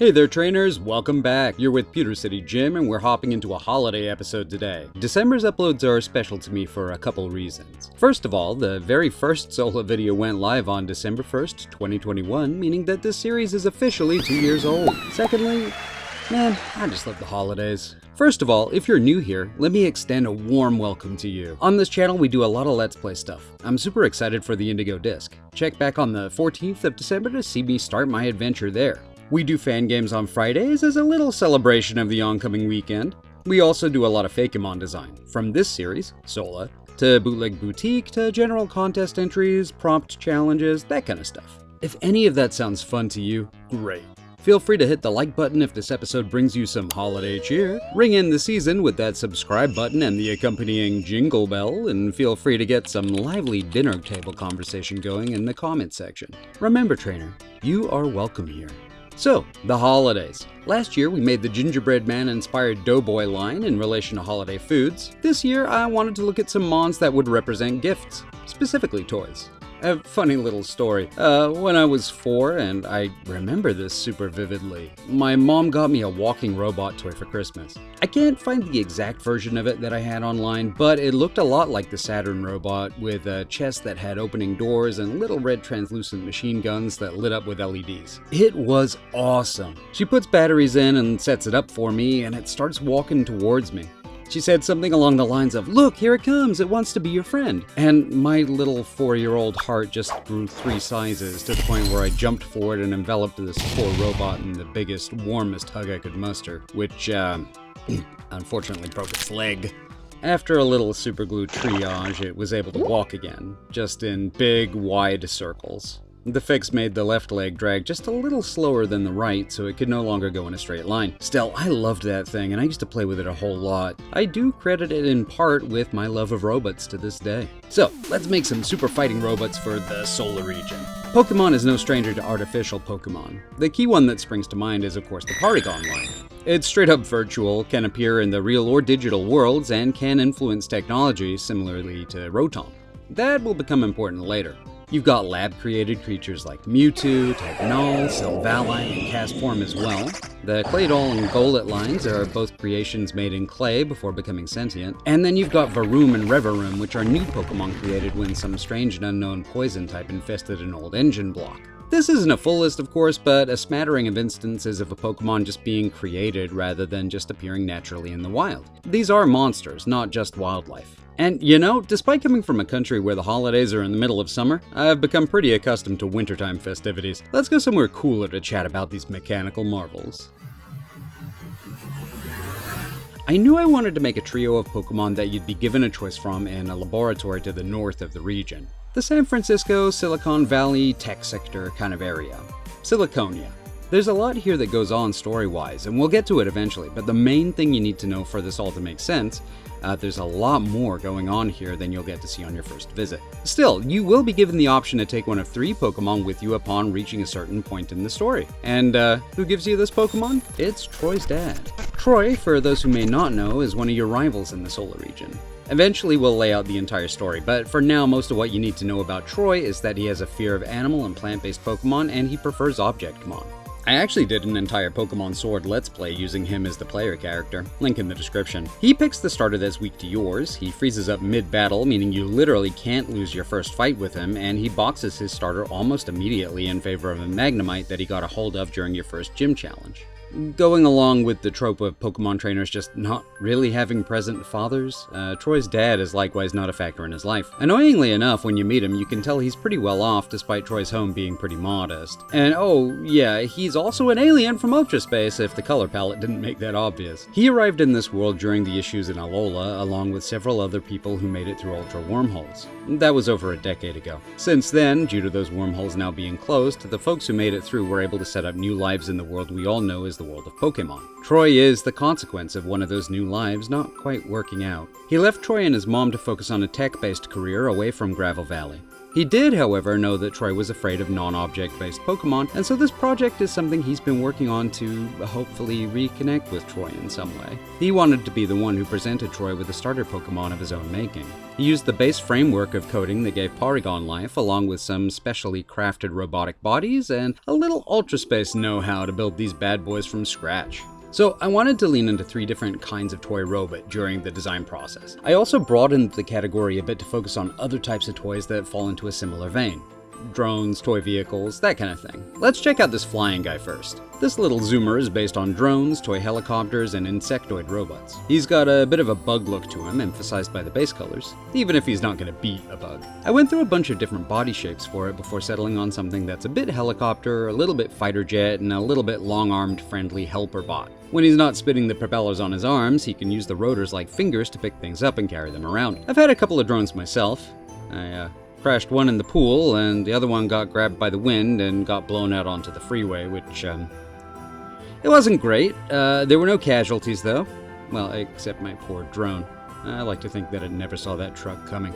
Hey there trainers, welcome back. You're with PewterCityJim and we're hopping into a holiday episode today. December's uploads are special to me for a couple reasons. First of all, the very first solo video went live on December 1st, 2021, meaning that this series is officially 2 years old. Secondly, man, I just love the holidays. First of all, if you're new here, let me extend a warm welcome to you. On this channel, we do a lot of Let's Play stuff. I'm super excited for the Indigo disc. Check back on the 14th of December to see me start my adventure there. We do fan games on Fridays as a little celebration of the oncoming weekend. We also do a lot of Fakemon design, from this series, Sola, to Bootleg Boutique, to general contest entries, prompt challenges, that kind of stuff. If any of that sounds fun to you, great. Feel free to hit the like button if this episode brings you some holiday cheer. Ring in the season with that subscribe button and the accompanying jingle bell, and feel free to get some lively dinner table conversation going in the comment section. Remember, trainer, you are welcome here. So, the holidays. Last year we made the Gingerbread Man inspired Doughboy line in relation to holiday foods. This year I wanted to look at some mons that would represent gifts, specifically toys. A funny little story. When I was 4, and I remember this super vividly, my mom got me a walking robot toy for Christmas. I can't find the exact version of it that I had online, but it looked a lot like the Saturn robot, with a chest that had opening doors and little red translucent machine guns that lit up with LEDs. It was awesome. She puts batteries in and sets it up for me, and it starts walking towards me. She said something along the lines of, "Look, here it comes, it wants to be your friend." And my little 4-year-old heart just grew 3 sizes to the point where I jumped forward and enveloped this poor robot in the biggest, warmest hug I could muster, which, unfortunately broke its leg. After a little superglue triage, it was able to walk again, just in big, wide circles. The fix made the left leg drag just a little slower than the right, so it could no longer go in a straight line. Still, I loved that thing, and I used to play with it a whole lot. I do credit it in part with my love of robots to this day. So, let's make some super fighting robots for the solar region. Pokemon is no stranger to artificial Pokemon. The key one that springs to mind is, of course, the Porygon one. It's straight up virtual, can appear in the real or digital worlds, and can influence technology similarly to Rotom. That will become important later. You've got lab-created creatures like Mewtwo, Technol, Silvalite, and Castform as well. The Claydol and Golett lines are both creations made in clay before becoming sentient. And then you've got Varoom and Revaroom, which are new Pokemon created when some strange and unknown poison type infested an old engine block. This isn't a full list, of course, but a smattering of instances of a Pokemon just being created rather than just appearing naturally in the wild. These are monsters, not just wildlife. And you know, despite coming from a country where the holidays are in the middle of summer, I've become pretty accustomed to wintertime festivities. Let's go somewhere cooler to chat about these mechanical marvels. I knew I wanted to make a trio of Pokemon that you'd be given a choice from in a laboratory to the north of the region. The San Francisco, Silicon Valley, tech sector kind of area. Siliconia. There's a lot here that goes on story-wise, and we'll get to it eventually, but the main thing you need to know for this all to make sense, there's a lot more going on here than you'll get to see on your first visit. Still, you will be given the option to take one of 3 Pokemon with you upon reaching a certain point in the story. And who gives you this Pokemon? It's Troy's dad. Troy, for those who may not know, is one of your rivals in the Solar region. Eventually we'll lay out the entire story, but for now most of what you need to know about Troy is that he has a fear of animal and plant-based Pokemon, and he prefers Objectmon. I actually did an entire Pokemon Sword Let's Play using him as the player character, link in the description. He picks the starter that's weak to yours, he freezes up mid-battle, meaning you literally can't lose your first fight with him, and he boxes his starter almost immediately in favor of a Magnemite that he got a hold of during your first gym challenge. Going along with the trope of Pokemon trainers just not really having present fathers, Troy's dad is likewise not a factor in his life. Annoyingly enough, when you meet him, you can tell he's pretty well off despite Troy's home being pretty modest. And oh yeah, he's also an alien from Ultra Space if the color palette didn't make that obvious. He arrived in this world during the issues in Alola, along with several other people who made it through Ultra Wormholes. That was over a decade ago. Since then, due to those wormholes now being closed, the folks who made it through were able to set up new lives in the world we all know as the world of Pokemon. Troy is the consequence of one of those new lives not quite working out. He left Troy and his mom to focus on a tech-based career away from Gravel Valley. He did, however, know that Troy was afraid of non-object-based Pokemon, and so this project is something he's been working on to hopefully reconnect with Troy in some way. He wanted to be the one who presented Troy with a starter Pokemon of his own making. He used the base framework of coding that gave Porygon life, along with some specially crafted robotic bodies and a little Ultra Space know-how to build these bad boys from scratch. So I wanted to lean into 3 different kinds of toy robot during the design process. I also broadened the category a bit to focus on other types of toys that fall into a similar vein. Drones, toy vehicles, that kind of thing. Let's check out this flying guy first. This little zoomer is based on drones, toy helicopters, and insectoid robots. He's got a bit of a bug look to him, emphasized by the base colors, even if he's not going to beat a bug. I went through a bunch of different body shapes for it before settling on something that's a bit helicopter, a little bit fighter jet, and a little bit long-armed friendly helper bot. When he's not spinning the propellers on his arms, he can use the rotors like fingers to pick things up and carry them around. I've had a couple of drones myself. I crashed one in the pool, and the other one got grabbed by the wind and got blown out onto the freeway, which, it wasn't great. There were no casualties, though. Well, except my poor drone. I like to think that it never saw that truck coming.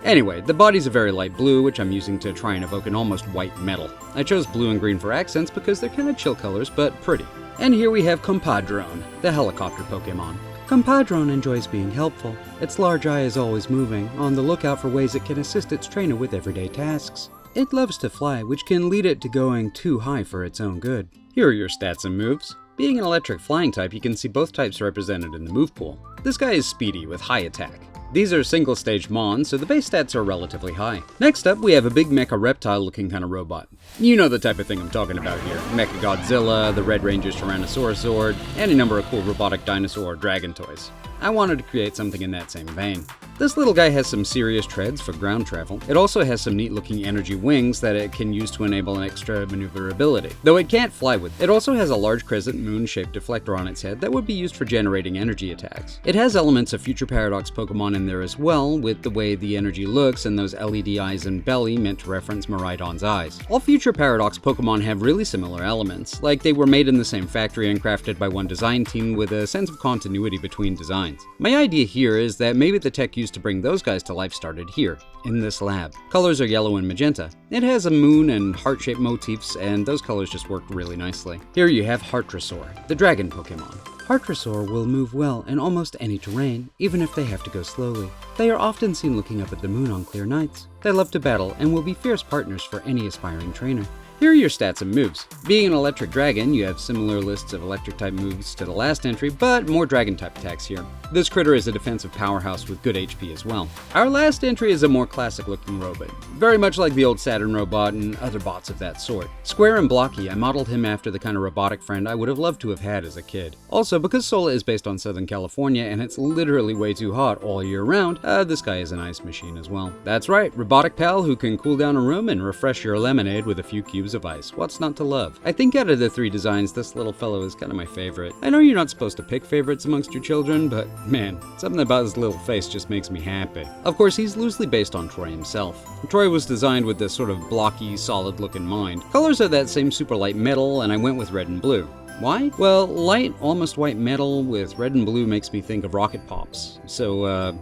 Anyway, the body's a very light blue, which I'm using to try and evoke an almost white metal. I chose blue and green for accents because they're kind of chill colors, but pretty. And here we have Compadrone, the helicopter Pokemon. Compadrone enjoys being helpful. Its large eye is always moving, on the lookout for ways it can assist its trainer with everyday tasks. It loves to fly, which can lead it to going too high for its own good. Here are your stats and moves. Being an electric flying type, you can see both types represented in the move pool. This guy is speedy with high attack. These are single-stage Mons, so the base stats are relatively high. Next up, we have a big mecha reptile-looking kind of robot. You know the type of thing I'm talking about here. Mecha Godzilla, the Red Ranger's Tyrannosaurus Zord, any number of cool robotic dinosaur or dragon toys. I wanted to create something in that same vein. This little guy has some serious treads for ground travel. It also has some neat looking energy wings that it can use to enable an extra maneuverability, though it can't fly with. It also has a large crescent moon shaped deflector on its head that would be used for generating energy attacks. It has elements of Future Paradox Pokemon in there as well, with the way the energy looks and those LED eyes and belly meant to reference Miraidon's eyes. All Future Paradox Pokemon have really similar elements, like they were made in the same factory and crafted by one design team with a sense of continuity between designs. My idea here is that maybe the tech used to bring those guys to life started here, in this lab. Colors are yellow and magenta. It has a moon and heart-shaped motifs, and those colors just worked really nicely. Here you have Heartrosaur, the dragon Pokemon. Heartrosaur will move well in almost any terrain, even if they have to go slowly. They are often seen looking up at the moon on clear nights. They love to battle and will be fierce partners for any aspiring trainer. Here are your stats and moves. Being an electric dragon, you have similar lists of electric type moves to the last entry, but more dragon type attacks here. This critter is a defensive powerhouse with good HP as well. Our last entry is a more classic looking robot, very much like the old Saturn robot and other bots of that sort. Square and blocky, I modeled him after the kind of robotic friend I would have loved to have had as a kid. Also, because Sola is based on Southern California and it's literally way too hot all year round, this guy is an ice machine as well. That's right, robotic pal who can cool down a room and refresh your lemonade with a few cubes of ice. What's not to love? I think out of the 3 designs, this little fellow is kind of my favorite. I know you're not supposed to pick favorites amongst your children, but man, something about his little face just makes me happy. Of course, he's loosely based on Troy himself. Troy was designed with this sort of blocky, solid look in mind. Colors are that same super light metal, and I went with red and blue. Why? Well, light, almost white metal with red and blue makes me think of Rocket Pops. So,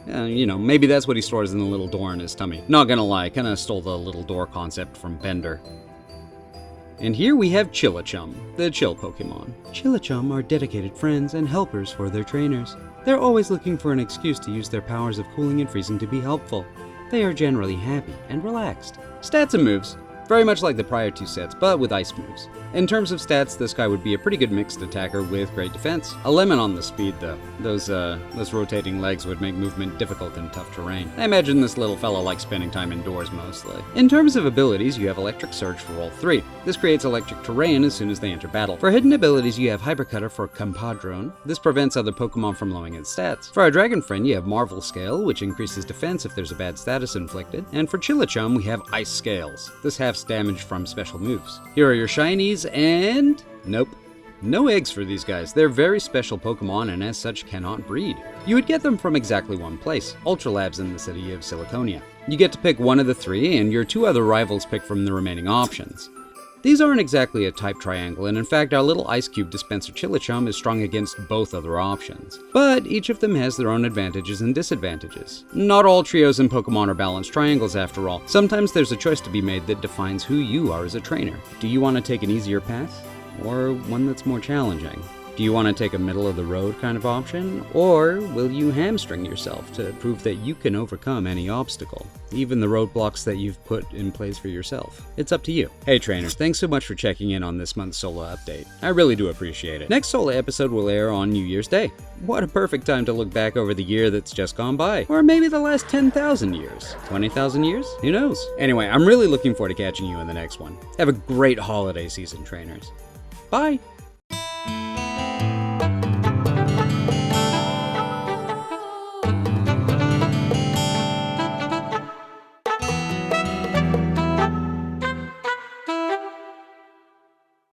you know, maybe that's what he stores in the little door in his tummy. Not gonna lie, kinda stole the little door concept from Bender. And here we have Chillichum, the chill Pokemon. Chillichum are dedicated friends and helpers for their trainers. They're always looking for an excuse to use their powers of cooling and freezing to be helpful. They are generally happy and relaxed. Stats and moves. Very much like the prior 2 sets, but with ice moves. In terms of stats, this guy would be a pretty good mixed attacker with great defense. A lemon on the speed, though. Those rotating legs would make movement difficult in tough terrain. I imagine this little fella likes spending time indoors mostly. In terms of abilities, you have Electric Surge for all 3. This creates electric terrain as soon as they enter battle. For hidden abilities, you have Hypercutter for Compadrone. This prevents other Pokemon from lowering its stats. For our Dragon friend, you have Marvel Scale, which increases defense if there's a bad status inflicted. And for Chillichum, we have Ice Scales. This halves damage from special moves. Here are your shinies, and nope. No eggs for these guys. They're very special Pokemon and as such cannot breed. You would get them from exactly one place, Ultra Labs in the city of Siliconia. You get to pick one of the 3 and your 2 other rivals pick from the remaining options. These aren't exactly a type triangle, and in fact our little ice cube dispenser Chilichum is strong against both other options. But each of them has their own advantages and disadvantages. Not all trios in Pokemon are balanced triangles after all. Sometimes there's a choice to be made that defines who you are as a trainer. Do you want to take an easier path? Or one that's more challenging? Do you want to take a middle-of-the-road kind of option, or will you hamstring yourself to prove that you can overcome any obstacle, even the roadblocks that you've put in place for yourself? It's up to you. Hey trainers, thanks so much for checking in on this month's solo update. I really do appreciate it. Next solo episode will air on New Year's Day. What a perfect time to look back over the year that's just gone by. Or maybe the last 10,000 years. 20,000 years? Who knows? Anyway, I'm really looking forward to catching you in the next one. Have a great holiday season, trainers. Bye!